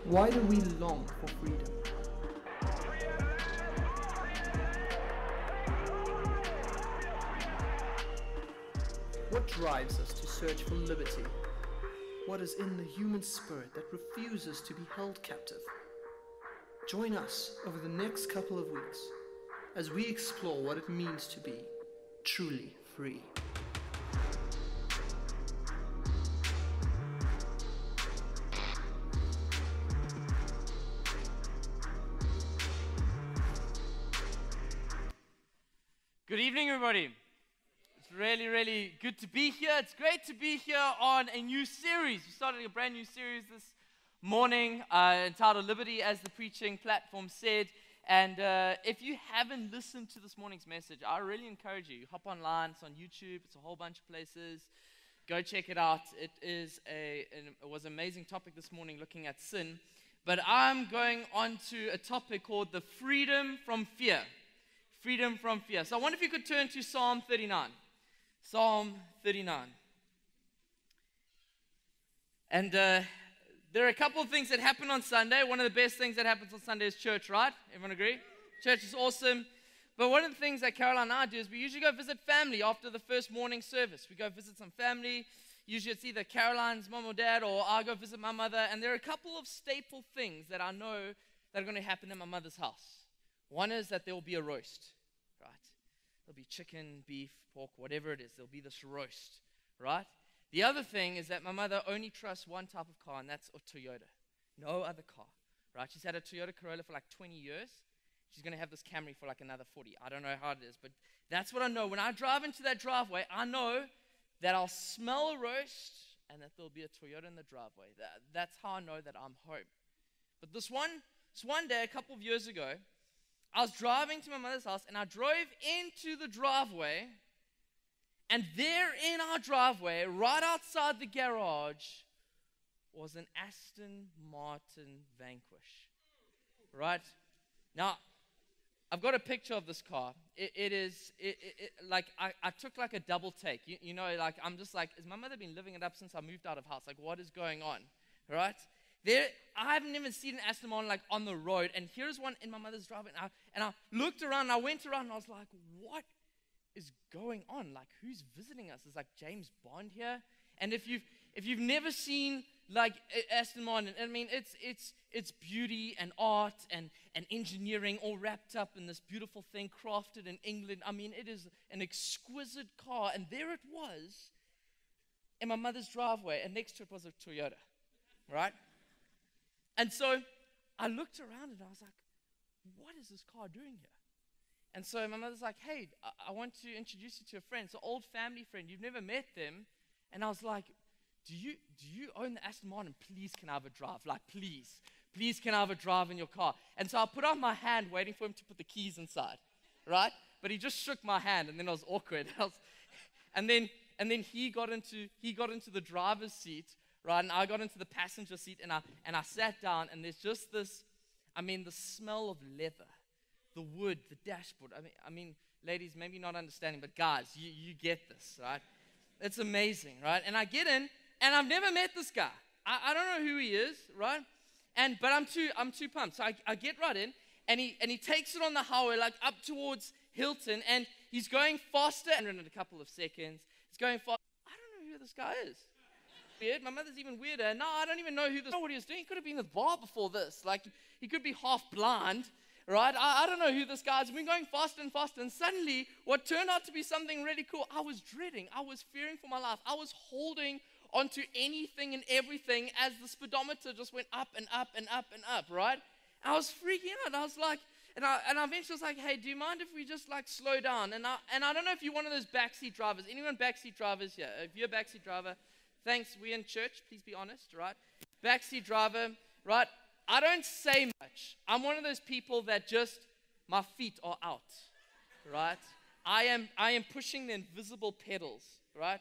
Why do we long for freedom? What drives us to search for liberty? What is in the human spirit that refuses to be held captive? Join us over the next couple of weeks as we explore what it means to be truly free. Good evening, everybody. It's really good to be here. It's great to be here on a new series. We started a brand new series this morning entitled Liberty, as the preaching platform said. And if you haven't listened to this morning's message, I really encourage you. Hop online. It's on YouTube. It's a whole bunch of places. Go check it out. It was an amazing topic this morning, looking at sin. But I'm going on to a topic called the freedom from fear. Freedom from fear. So I wonder if you could turn to Psalm 39. Psalm 39. And there are a couple of things that happen on Sunday. One of the best things that happens on Sunday is church, right? Everyone agree? Church is awesome. But one of the things that Caroline and I do is we usually go visit family after the first morning service. We go visit some family. Usually it's either Caroline's mom or dad, or I go visit my mother. And there are a couple of staple things that I know that are going to happen in my mother's house. One is that there will be a roast, right? There'll be chicken, beef, pork, whatever it is. There'll be this roast, right? The other thing is that my mother only trusts one type of car, and that's a Toyota. No other car, right? She's had a Toyota Corolla for like 20 years. She's going to have this Camry for like another 40. I don't know how it is, but that's what I know. When I drive into that driveway, I know that I'll smell a roast and that there'll be a Toyota in the driveway. That's how I know that I'm home. But this one day, a couple of years ago, I was driving to my mother's house, and I drove into the driveway, and there in our driveway, right outside the garage, was an Aston Martin Vanquish, right? Now, I've got a picture of this car. I took like a double take. You know, like, I'm just like, has my mother been living it up since I moved out of house? Like, what is going on, right? I haven't even seen an Aston Martin like on the road, and here's one in my mother's driveway, and I looked around, and I went around, and I was like, what is going on? Like, who's visiting us? Is like James Bond here? And if you've never seen like Aston Martin, I mean, it's beauty and art and engineering all wrapped up in this beautiful thing crafted in England. I mean, it is an exquisite car, and there it was in my mother's driveway, and next to it was a Toyota, right? And so I looked around, and I was like, what is this car doing here? And so my mother's like, hey, I want to introduce you to a friend. It's an old family friend. You've never met them. And I was like, do you own the Aston Martin? Please, can I have a drive? Like, please, can I have a drive in your car? And so I put out my hand waiting for him to put the keys inside, right? But he just shook my hand, and then it was awkward. And then he got into the driver's seat, right? And I got into the passenger seat, and I sat down, and there's just this, the smell of leather, the wood, the dashboard. I mean, ladies, maybe not understanding, but guys, you get this, right? It's amazing, right? And I get in, and I've never met this guy. I don't know who he is, right? But I'm too pumped. So I get right in, and he takes it on the highway, like up towards Hilton, and he's going faster, and in a couple of seconds, he's going fast. I don't know who this guy is. Weird. My mother's even weirder. No, I don't even know what he was doing. He could have been at the bar before this. Like, he could be half blind, right? I don't know who this guy is. We've been going faster and faster, and suddenly, what turned out to be something really cool, I was dreading. I was fearing for my life. I was holding onto anything and everything as the speedometer just went up and up and up and up, right? I was freaking out. I was like, and I eventually was like, hey, do you mind if we just like slow down? And I don't know if you're one of those backseat drivers. Anyone backseat drivers here? If you're a backseat driver, thanks, we're in church, please be honest, right? Backseat driver, right? I don't say much. I'm one of those people that just, my feet are out, right? I am pushing the invisible pedals, right?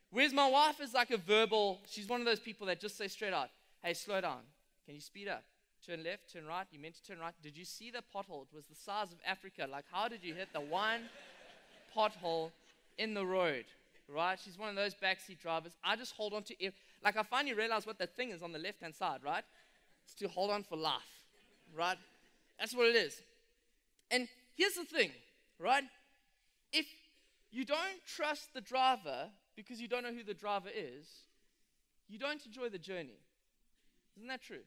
Whereas my wife is like a verbal, she's one of those people that just say straight out, hey, slow down. Can you speed up? Turn left, turn right. You meant to turn right. Did you see the pothole? It was the size of Africa. Like, how did you hit the one pothole in the road, right? She's one of those backseat drivers. I just hold on to, like, I finally realized what that thing is on the left-hand side, right? It's to hold on for life, right? That's what it is. And here's the thing, right? If you don't trust the driver because you don't know who the driver is, you don't enjoy the journey. Isn't that true?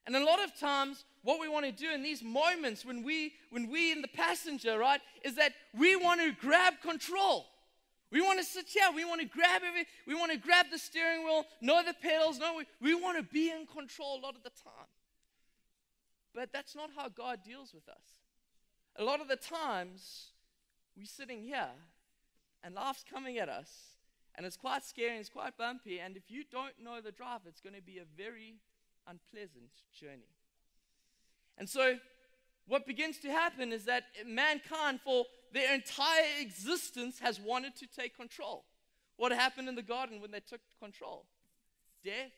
And a lot of times, what we want to do in these moments when we in the passenger, right, is that we want to grab control. We want to sit here. We want to grab we want to grab the steering wheel, know the pedals. We want to be in control a lot of the time. But that's not how God deals with us. A lot of the times, we're sitting here, and life's coming at us, and it's quite scary, and it's quite bumpy, and if you don't know the driver, it's going to be a very unpleasant journey. And so, what begins to happen is that mankind, for their entire existence, has wanted to take control. What happened in the garden when they took control? Death,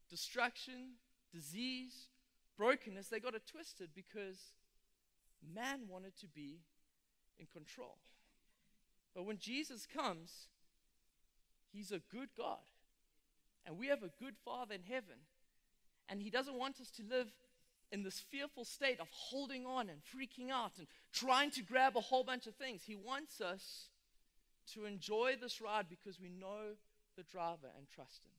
destruction, disease, brokenness. They got it twisted because man wanted to be in control. But when Jesus comes, he's a good God. And we have a good Father in heaven. And he doesn't want us to live in this fearful state of holding on and freaking out and trying to grab a whole bunch of things. He wants us to enjoy this ride because we know the driver and trust him.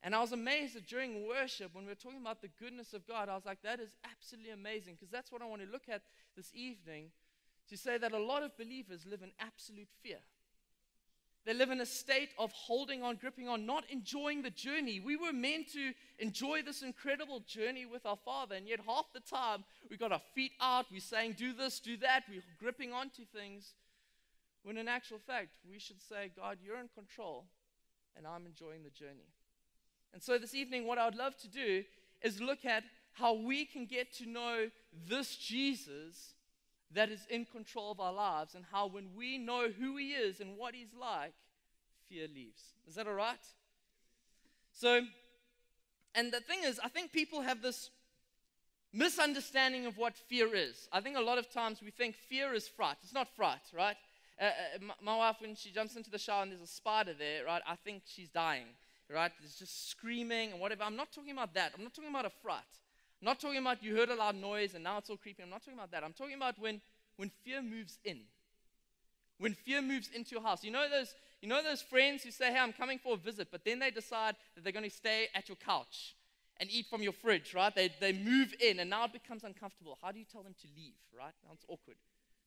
And I was amazed that during worship, when we were talking about the goodness of God, I was like, that is absolutely amazing, because that's what I want to look at this evening, to say that a lot of believers live in absolute fear. They live in a state of holding on, gripping on, not enjoying the journey. We were meant to enjoy this incredible journey with our Father, and yet half the time we got our feet out, we're saying do this, do that, we're gripping onto things, when in actual fact we should say, God, you're in control, and I'm enjoying the journey. And so this evening, what I would love to do is look at how we can get to know this Jesus that is in control of our lives, and how when we know who he is and what he's like, fear leaves. Is that all right? So, and the thing is, I think people have this misunderstanding of what fear is. I think a lot of times we think fear is fright. It's not fright, right? My wife, when she jumps into the shower and there's a spider there, right, I think she's dying, right? There's just screaming and whatever. I'm not talking about that. I'm not talking about a fright. I'm not talking about you heard a loud noise and now it's all creepy. I'm not talking about that. I'm talking about when fear moves in. When fear moves into your house. You know those friends who say, hey, I'm coming for a visit, but then they decide that they're going to stay at your couch and eat from your fridge, right? They move in and now it becomes uncomfortable. How do you tell them to leave, right? Now it's awkward,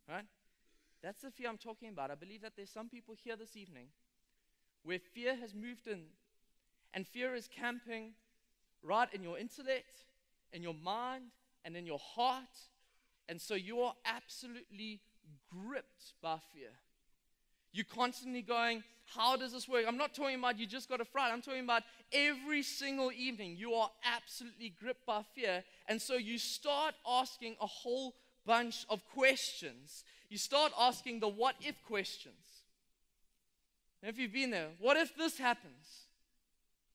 right? That's the fear I'm talking about. I believe that there's some people here this evening where fear has moved in, and fear is camping right in your intellect, in your mind, and in your heart. And so you are absolutely gripped by fear. You're constantly going, how does this work? I'm not talking about you just got a fright. I'm talking about every single evening you are absolutely gripped by fear. And so you start asking a whole bunch of questions. You start asking the what if questions. And if you've been there, what if this happens?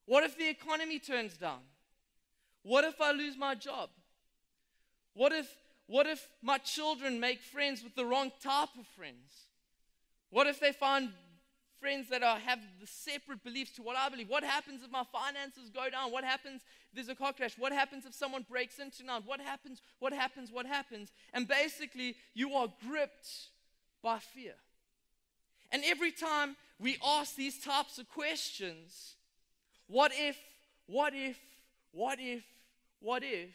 What if the economy turns down? What if I lose my job? What if my children make friends with the wrong type of friends? What if they find friends that have the separate beliefs to what I believe? What happens if my finances go down? What happens if there's a car crash? What happens if someone breaks into tonight? What happens? What happens? What happens? And basically, you are gripped by fear. And every time we ask these types of questions, what if, what if, what if, what if,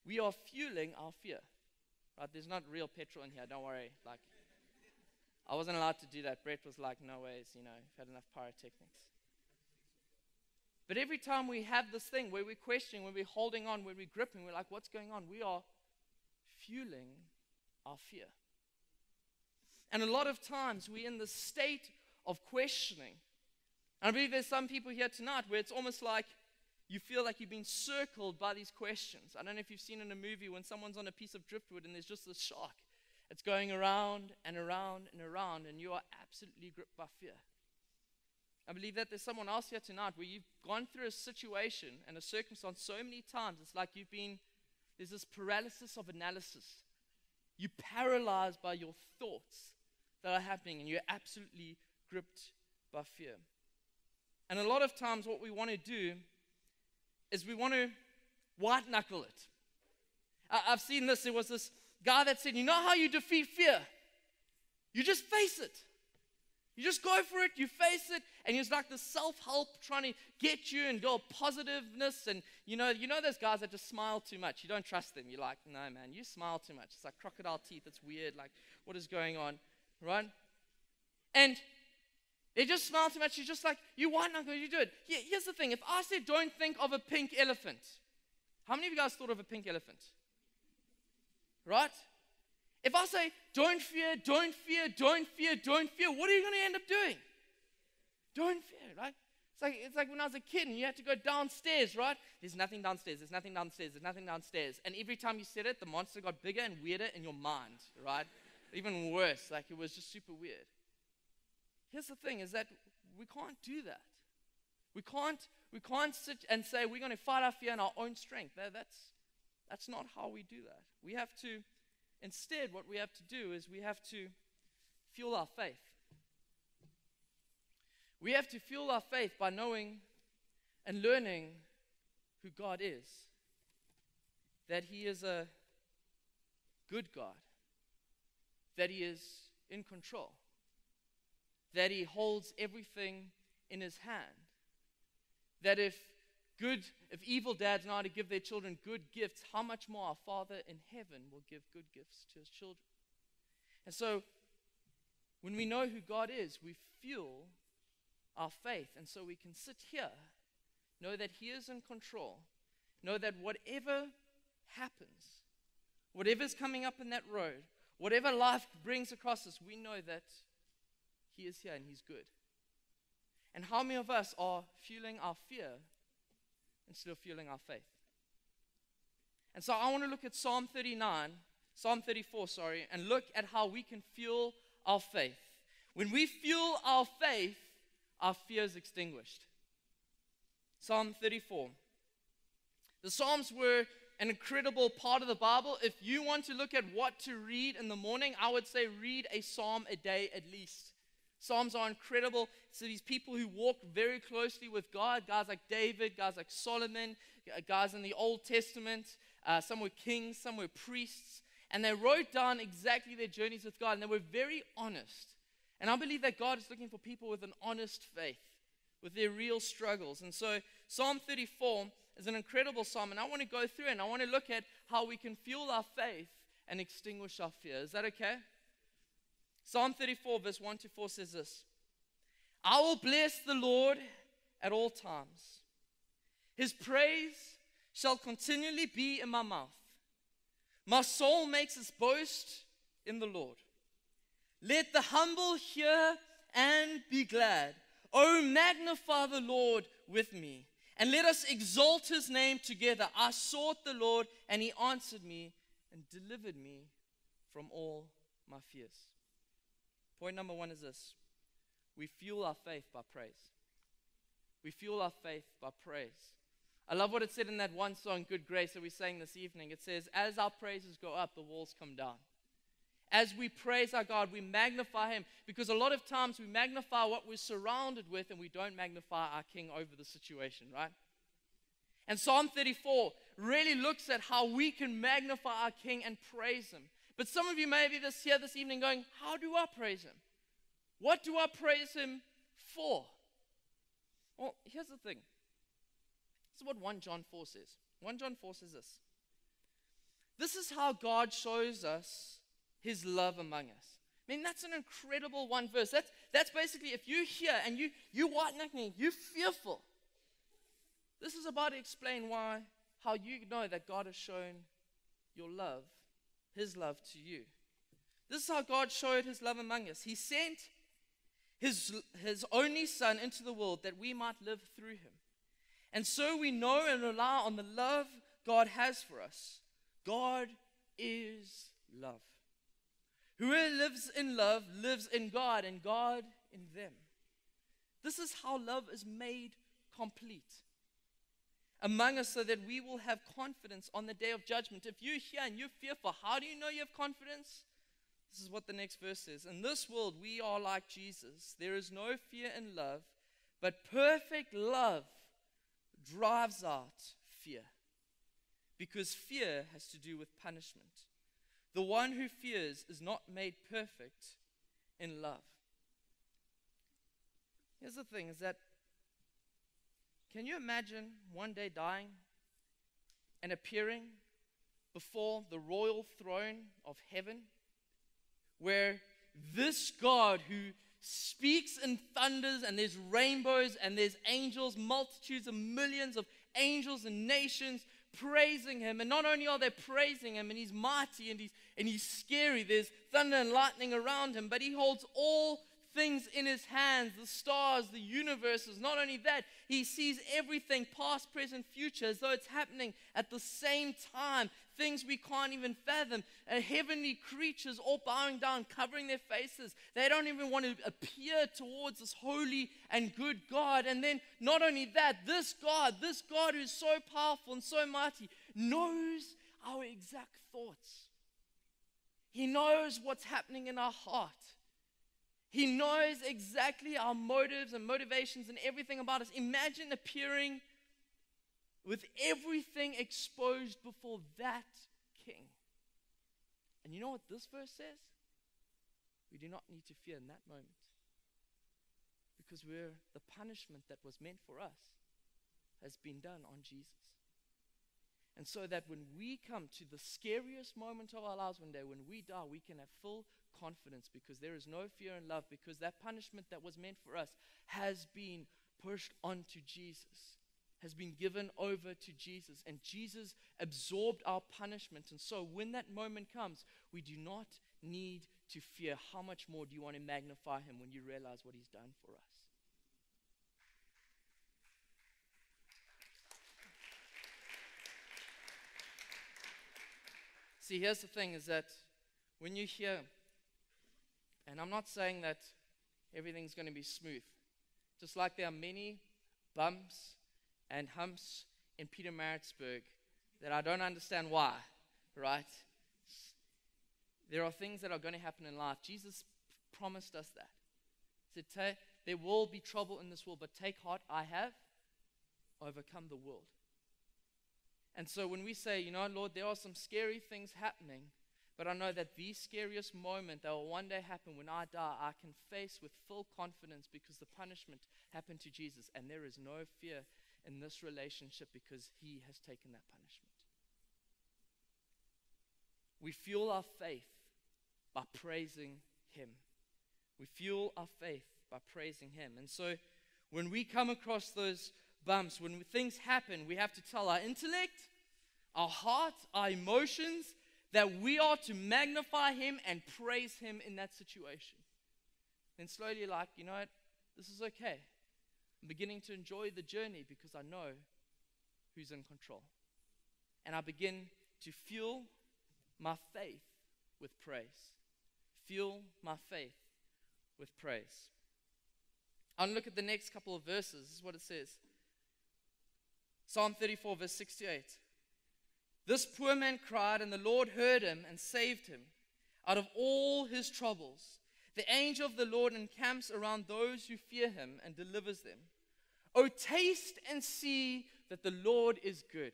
we are fueling our fear. Right? There's not real petrol in here, don't worry. Like, I wasn't allowed to do that. Brett was like, no ways, we've had enough pyrotechnics. But every time we have this thing where we're questioning, where we're holding on, where we're gripping, we're like, what's going on? We are fueling our fear. And a lot of times we're in the state of questioning. And I believe there's some people here tonight where it's almost like you feel like you've been circled by these questions. I don't know if you've seen in a movie when someone's on a piece of driftwood and there's just this shark. It's going around and around and around, and you are absolutely gripped by fear. I believe that there's someone else here tonight where you've gone through a situation and a circumstance so many times, it's like there's this paralysis of analysis. You're paralyzed by your thoughts that are happening, and you're absolutely gripped by fear. And a lot of times what we want to do is we want to white knuckle it. I've seen this. There was this guy that said, you know how you defeat fear? You just face it. You just go for it, you face it, and it's like the self-help trying to get you and go positiveness. And you know those guys that just smile too much. You don't trust them. You're like, no, man, you smile too much. It's like crocodile teeth. It's weird. Like, what is going on, right? And they just smile too much. You're just like, you white knuckle, you do it. Here's the thing. If I said, don't think of a pink elephant, how many of you guys thought of a pink elephant? Right? If I say, don't fear, don't fear, don't fear, don't fear, what are you going to end up doing? Don't fear, right? It's like when I was a kid and you had to go downstairs, right? There's nothing downstairs, there's nothing downstairs, there's nothing downstairs. And every time you said it, the monster got bigger and weirder in your mind, right? Even worse, like it was just super weird. Here's the thing, is that we can't do that. We can't sit and say we're going to fight our fear in our own strength. That's not how we do that. We have to, instead, what we have to do is we have to fuel our faith. We have to fuel our faith by knowing and learning who God is. That He is a good God. That He is in control. That He holds everything in His hand. That if evil dads know how to give their children good gifts, how much more our Father in heaven will give good gifts to His children. And so, when we know who God is, we fuel our faith. And so we can sit here, know that He is in control, know that whatever happens, whatever's coming up in that road, whatever life brings across us, we know that He is here and He's good. And how many of us are fueling our fear instead of fueling our faith? And so I want to look at Psalm 34, and look at how we can fuel our faith. When we fuel our faith, our fear is extinguished. Psalm 34. The Psalms were an incredible part of the Bible. If you want to look at what to read in the morning, I would say read a psalm a day at least. Psalms are incredible. So these people who walk very closely with God, guys like David, guys like Solomon, guys in the Old Testament, some were kings, some were priests, and they wrote down exactly their journeys with God, and they were very honest. And I believe that God is looking for people with an honest faith, with their real struggles. And so Psalm 34 is an incredible psalm, and I want to go through it, and I want to look at how we can fuel our faith and extinguish our fear. Is that okay? Psalm 34 verse 1 to 4 says this: I will bless the Lord at all times. His praise shall continually be in my mouth. My soul makes its boast in the Lord. Let the humble hear and be glad. Oh, magnify the Lord with me, and let us exalt His name together. I sought the Lord, and He answered me and delivered me from all my fears. Point number 1 is this: we fuel our faith by praise. We fuel our faith by praise. I love what it said in that one song, Good Grace, that we sang this evening. It says, as our praises go up, the walls come down. As we praise our God, we magnify Him, because a lot of times we magnify what we're surrounded with and we don't magnify our King over the situation, right? And Psalm 34 really looks at how we can magnify our King and praise Him. But some of you may be here this evening going, how do I praise Him? What do I praise Him for? Well, here's the thing. This is what 1 John 4 says. 1 John 4 says this: this is how God shows us His love among us. I mean, that's an incredible one verse. That's basically, if you're here and you white-knuckling, you're fearful. This is about to explain how you know that God has shown your love, His love to you. This is how God showed His love among us. He sent His only Son into the world that we might live through Him. And so we know and rely on the love God has for us. God is love. Whoever lives in love lives in God, and God in them. This is how love is made complete among us, so that we will have confidence on the day of judgment. If you're here and you're fearful, how do you know you have confidence? This is what the next verse says. In this world, we are like Jesus. There is no fear in love, But perfect love drives out fear, because fear has to do with punishment. The one who fears is not made perfect in love. Here's the thing, is that, can you imagine one day dying and appearing before the royal throne of heaven, where this God who speaks and thunders, and there's rainbows and there's angels, multitudes of millions of angels and nations praising him, and not only are they praising him, and he's mighty and he's scary, there's thunder and lightning around him, but he holds all things in his hands, the stars, the universes. Not only that, he sees everything, past, present, future, as though it's happening at the same time. Things we can't even fathom. Heavenly creatures all bowing down, covering their faces. They don't even want to appear towards this holy and good God. And then not only that, this God who's so powerful and so mighty, knows our exact thoughts. He knows what's happening in our heart. He knows exactly our motives and motivations and everything about us. Imagine appearing with everything exposed before that king. And you know what this verse says? We do not need to fear in that moment, because the punishment that was meant for us has been done on Jesus. And so that when we come to the scariest moment of our lives one day, when we die, we can have full confidence, because there is no fear in love, because that punishment that was meant for us has been pushed onto Jesus, has been given over to Jesus, and Jesus absorbed our punishment. And so when that moment comes, we do not need to fear. How much more do you want to magnify him when you realize what he's done for us? See, here's the thing, is that when you hear, and I'm not saying that everything's going to be smooth, just like there are many bumps and humps in Pietermaritzburg that I don't understand why, right? There are things that are going to happen in life. Jesus promised us that. He said, there will be trouble in this world, but take heart, I have overcome the world. And so when we say, you know, Lord, there are some scary things happening, but I know that the scariest moment that will one day happen when I die, I can face with full confidence, because the punishment happened to Jesus, and there is no fear in this relationship, because he has taken that punishment. We fuel our faith by praising him. We fuel our faith by praising him. And so when we come across those bumps, when things happen, we have to tell our intellect, our heart, our emotions, that we are to magnify him and praise him in that situation. Then slowly, like, you know what, this is okay. I'm beginning to enjoy the journey, because I know who's in control. And I begin to fuel my faith with praise. Fuel my faith with praise. I'll look at the next couple of verses. This is what it says. Psalm 34, verse 6 to 8. This poor man cried, and the Lord heard him and saved him out of all his troubles. The angel of the Lord encamps around those who fear him and delivers them. Oh, taste and see that the Lord is good.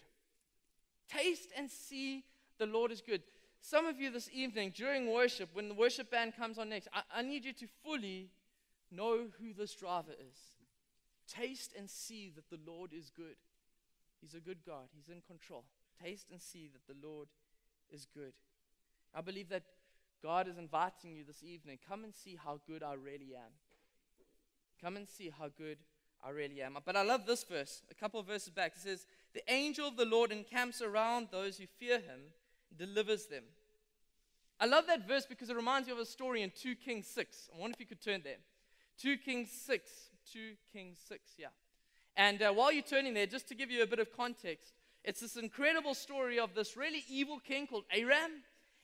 Taste and see the Lord is good. Some of you this evening, during worship, when the worship band comes on next, I need you to fully know who this driver is. Taste and see that the Lord is good. He's a good God. He's in control. Taste and see that the Lord is good. I believe that God is inviting you this evening. Come and see how good I really am. Come and see how good I really am. But I love this verse. A couple of verses back. It says, the angel of the Lord encamps around those who fear him and delivers them. I love that verse because it reminds me of a story in 2 Kings 6. I wonder if you could turn there. 2 Kings 6. 2 Kings 6, yeah. And while you're turning there, just to give you a bit of context, it's this incredible story of this really evil king called Aram.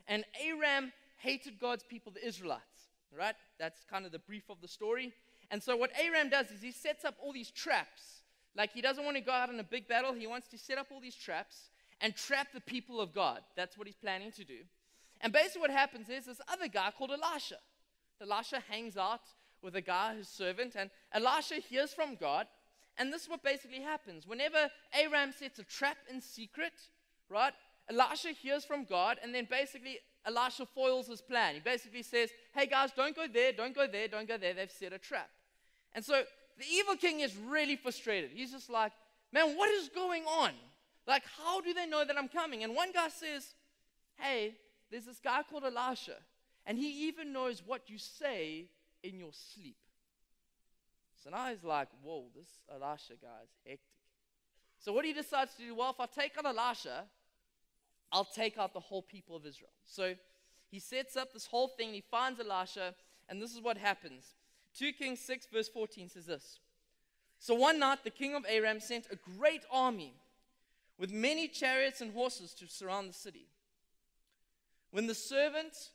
And Aram hated God's people, the Israelites. Right? That's kind of the brief of the story. And so what Aram does is he sets up all these traps. Like, he doesn't want to go out in a big battle. He wants to set up all these traps and trap the people of God. That's what he's planning to do. And basically what happens is this other guy called Elisha. Elisha hangs out with a guy, his servant, and Elisha hears from God. And this is what basically happens. Whenever Aram sets a trap in secret, right, Elisha hears from God, and then basically Elisha foils his plan. He basically says, hey guys, don't go there, don't go there, don't go there. They've set a trap. And so the evil king is really frustrated. He's just like, man, what is going on? Like, how do they know that I'm coming? And one guy says, hey, there's this guy called Elisha, and he even knows what you say in your sleep. So now he's like, whoa, this Elisha guy is hectic. So what he decides to do, well, if I take out Elisha, I'll take out the whole people of Israel. So he sets up this whole thing, he finds Elisha, and this is what happens. 2 Kings 6 verse 14 says this. So one night the king of Aram sent a great army with many chariots and horses to surround the city. When the servant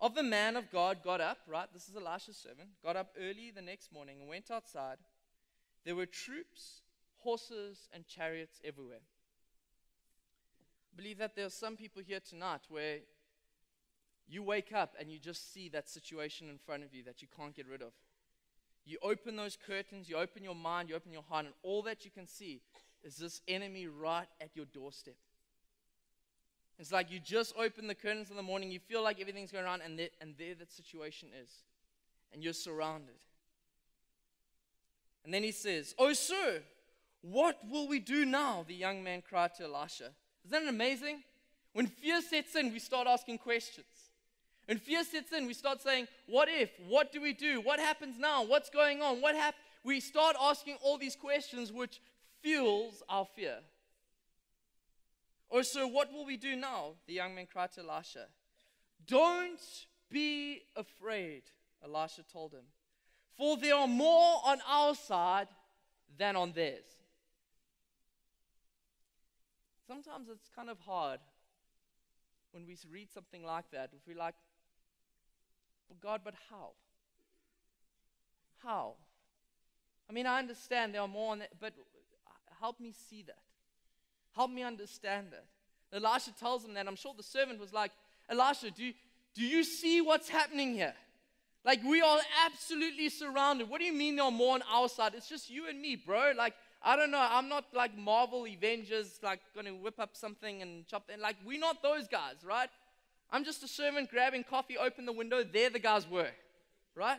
of the man of God got up, right, this is Elisha's servant, got up early the next morning and went outside, there were troops, horses, and chariots everywhere. I believe that there are some people here tonight where you wake up and you just see that situation in front of you that you can't get rid of. You open those curtains, you open your mind, you open your heart, and all that you can see is this enemy right at your doorstep. It's like you just open the curtains in the morning, you feel like everything's going on, and there that situation is. And you're surrounded. And then he says, oh, sir, what will we do now? The young man cried to Elisha. Isn't that amazing? When fear sets in, we start asking questions. When fear sets in, we start saying, what if? What do we do? What happens now? What's going on? We start asking all these questions, which fuels our fear. Oh, so what will we do now? The young man cried to Elisha. Don't be afraid, Elisha told him, for there are more on our side than on theirs. Sometimes it's kind of hard when we read something like that. If we're like, but God, but how? How? I mean, I understand there are more on that, but help me see that. Help me understand that. Elisha tells him that. I'm sure the servant was like, Elisha, do you see what's happening here? Like, we are absolutely surrounded. What do you mean there are more on our side? It's just you and me, bro. Like, I don't know. I'm not like Marvel Avengers, like going to whip up something and chop it. Like, we're not those guys, right? I'm just a servant grabbing coffee, open the window. There the guys were, right?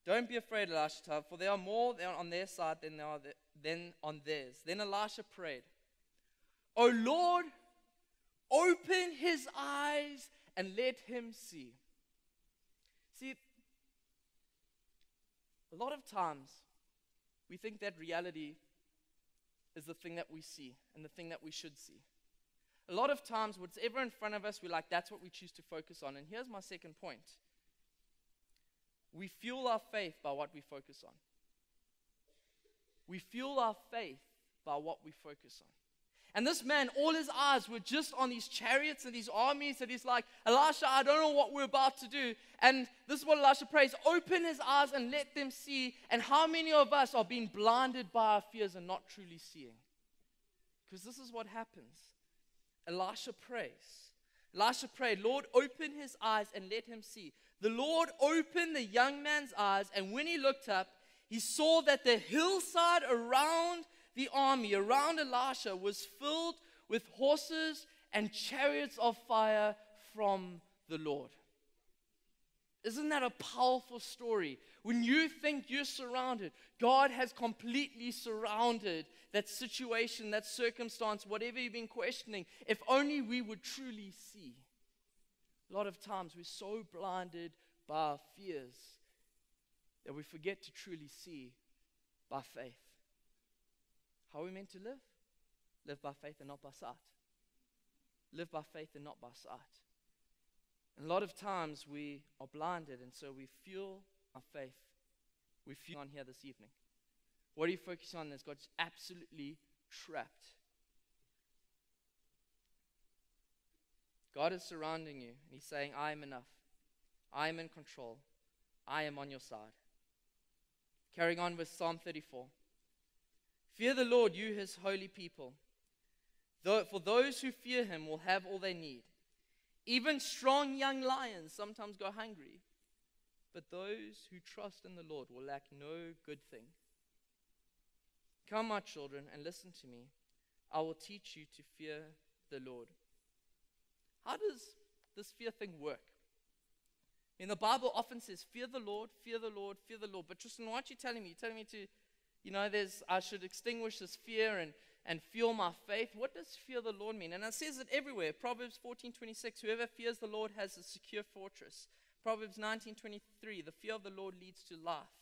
Don't be afraid, Elisha, for there are more on their side than on theirs. Then Elisha prayed, O Lord, open his eyes and let him see. See, a lot of times we think that reality is the thing that we see and the thing that we should see. A lot of times whatever in front of us, we're like, that's what we choose to focus on. And here's my second point. We fuel our faith by what we focus on. We fuel our faith by what we focus on. And this man, all his eyes were just on these chariots and these armies, and he's like, Elisha, I don't know what we're about to do. And this is what Elisha prays, open his eyes and let them see. And how many of us are being blinded by our fears and not truly seeing? Because this is what happens. Elisha prays. Elisha prayed, Lord, open his eyes and let him see. The Lord opened the young man's eyes, and when he looked up, he saw that the hillside around the army, around Elisha, was filled with horses and chariots of fire from the Lord. Isn't that a powerful story? When you think you're surrounded, God has completely surrounded that situation, that circumstance, whatever you've been questioning. If only we would truly see. A lot of times we're so blinded by our fears that we forget to truly see by faith. How are we meant to live? Live by faith and not by sight. Live by faith and not by sight. And a lot of times we are blinded, and so we fuel our faith. We fuel on here this evening. What are you focusing on? That's God's absolutely trapped. God is surrounding you, and he's saying, I am enough. I am in control. I am on your side. Carrying on with Psalm 34. Fear the Lord, you his holy people. For those who fear him will have all they need. Even strong young lions sometimes go hungry, but those who trust in the Lord will lack no good thing. Come, my children, and listen to me. I will teach you to fear the Lord. How does this fear thing work? In the Bible often says, fear the Lord, fear the Lord, fear the Lord. But Tristan, what are you telling me? You're telling me to, I should extinguish this fear and fuel my faith. What does fear the Lord mean? And it says it everywhere. Proverbs 14:26, whoever fears the Lord has a secure fortress. Proverbs 19:23, the fear of the Lord leads to life.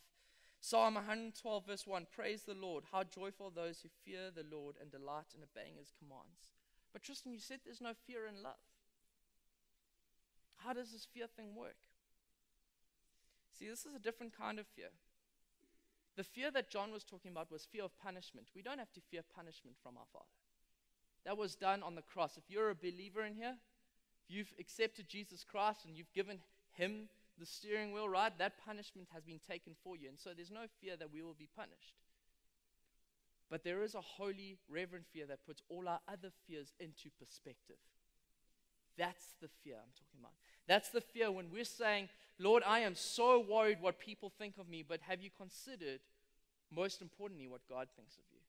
Psalm 112 verse 1, praise the Lord. How joyful those who fear the Lord and delight in obeying his commands. But Tristan, you said there's no fear in love. How does this fear thing work? See, this is a different kind of fear. The fear that John was talking about was fear of punishment. We don't have to fear punishment from our Father. That was done on the cross. If you're a believer in here, if you've accepted Jesus Christ and you've given him the steering wheel, right, that punishment has been taken for you. And so there's no fear that we will be punished. But there is a holy, reverent fear that puts all our other fears into perspective. That's the fear I'm talking about. That's the fear when we're saying, Lord, I am so worried what people think of me, but have you considered, most importantly, what God thinks of you?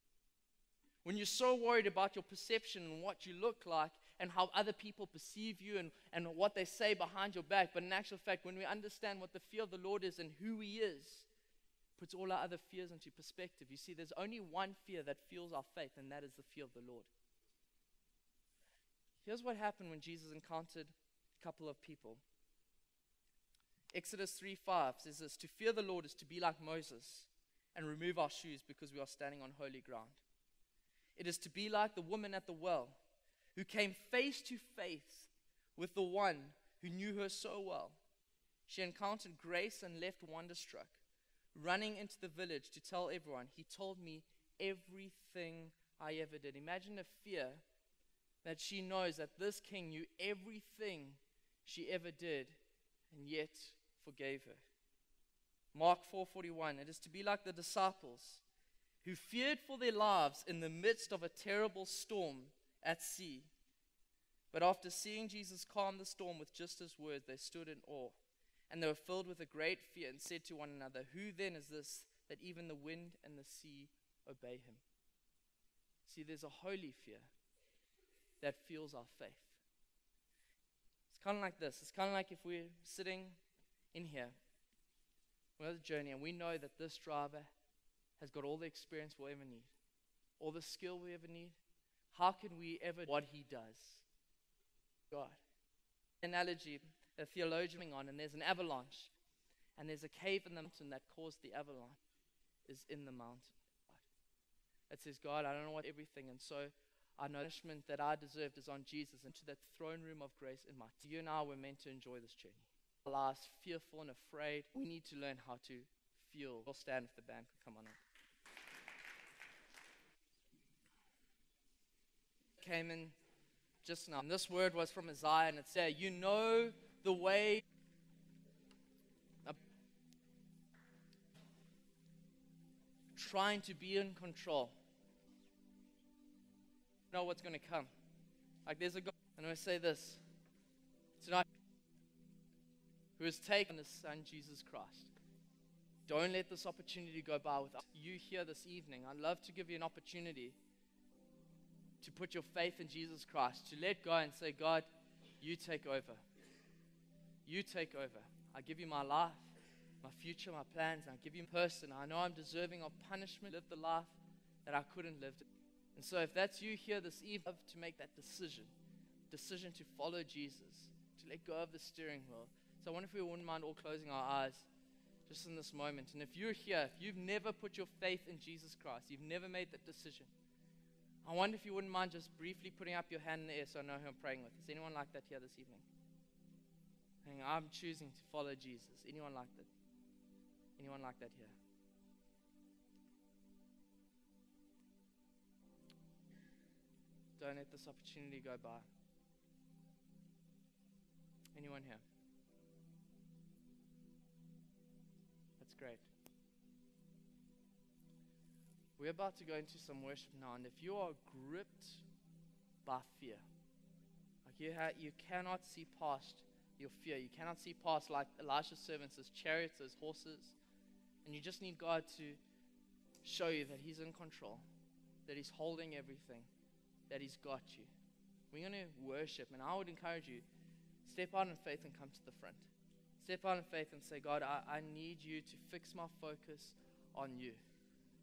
When you're so worried about your perception and what you look like and how other people perceive you and what they say behind your back, but in actual fact, when we understand what the fear of the Lord is and who he is, puts all our other fears into perspective. You see, there's only one fear that fuels our faith, and that is the fear of the Lord. Here's what happened when Jesus encountered a couple of people. Exodus 3:5 says this, to fear the Lord is to be like Moses and remove our shoes because we are standing on holy ground. It is to be like the woman at the well who came face to face with the one who knew her so well. She encountered grace and left wonderstruck, running into the village to tell everyone, he told me everything I ever did. Imagine the fear that she knows that this king knew everything she ever did and yet forgave her. Mark 4:41, it is to be like the disciples who feared for their lives in the midst of a terrible storm at sea. But after seeing Jesus calm the storm with just his words, they stood in awe. And they were filled with a great fear and said to one another, who then is this that even the wind and the sea obey him? See, there's a holy fear that fuels our faith. It's kind of like this. It's kind of like if we're sitting in here, we're on a journey, and we know that this driver has got all the experience we'll ever need, all the skill we ever need. How can we ever do what he does? God. Analogy, a theologian on, and there's an avalanche, and there's a cave in the mountain that caused the avalanche, is in the mountain. It says, God, I don't know what everything, and so our punishment that I deserved is on Jesus, into that throne room of grace in my. You and I were meant to enjoy this journey. Our lives fearful and afraid. We need to learn how to feel. We'll stand if the band could come on up. Came in just now. And this word was from Isaiah, and it said, you know the way. Trying to be in control. Know what's going to come. Like there's a God, and I say this tonight, who has taken his son Jesus Christ. Don't let this opportunity go by without you here this evening. I'd love to give you an opportunity to put your faith in Jesus Christ, to let go and say, God, you take over. You take over. I give you my life, my future, my plans. I give you a person. I know I'm deserving of punishment. Live the life that I couldn't live. And so if that's you here this evening, to make that decision to follow Jesus, to let go of the steering wheel. So I wonder if we wouldn't mind all closing our eyes just in this moment. And if you're here, if you've never put your faith in Jesus Christ, you've never made that decision, I wonder if you wouldn't mind just briefly putting up your hand in the air so I know who I'm praying with. Is anyone like that here this evening? Saying, I'm choosing to follow Jesus. Anyone like that? Anyone like that here? Don't let this opportunity go by. Anyone here? That's great. We're about to go into some worship now, and if you are gripped by fear, like you cannot see past your fear. You cannot see past, like Elisha's servants, his chariots, his horses. And you just need God to show you that He's in control, that He's holding everything, that He's got you. We're going to worship, and I would encourage you, step out in faith and come to the front. Step out in faith and say, God, I need you to fix my focus on you.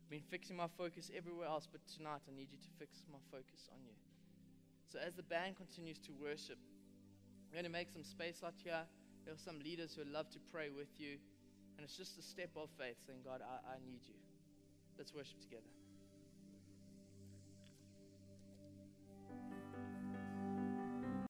I've been fixing my focus everywhere else, but tonight I need you to fix my focus on you. So as the band continues to worship, we're going to make some space out here. There are some leaders who would love to pray with you. And it's just a step of faith saying, God, I need you. Let's worship together.